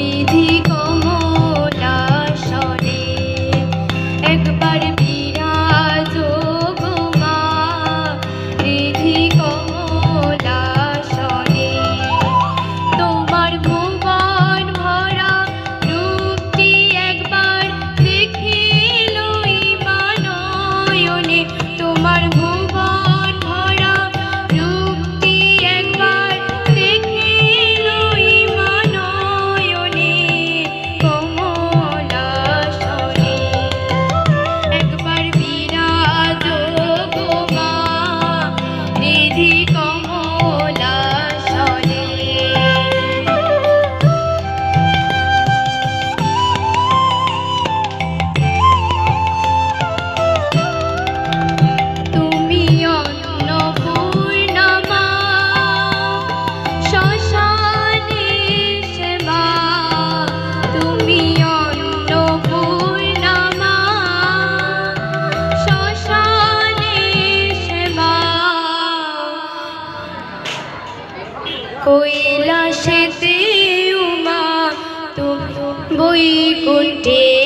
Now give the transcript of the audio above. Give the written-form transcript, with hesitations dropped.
রিধি কমলাসনে একবার বিরাজ গো মা রিধি কমলাসনে তোমার ভুবন ভরা রূপটি একবার দেখিল নয়নে তোমার ভুবন ভরা রূপটি একবার দেখিল নয়নে কমলাসনে একবার বিরাজ গো মা রিধি কমলাসনে তুমি অন্নপূর্ণা মা শ্মশানে সেবা তুমি অন্নপূর্ণা মা শ্মশানে সেবা কৈলাসেতে উমা তুমি বৈকুণ্ঠে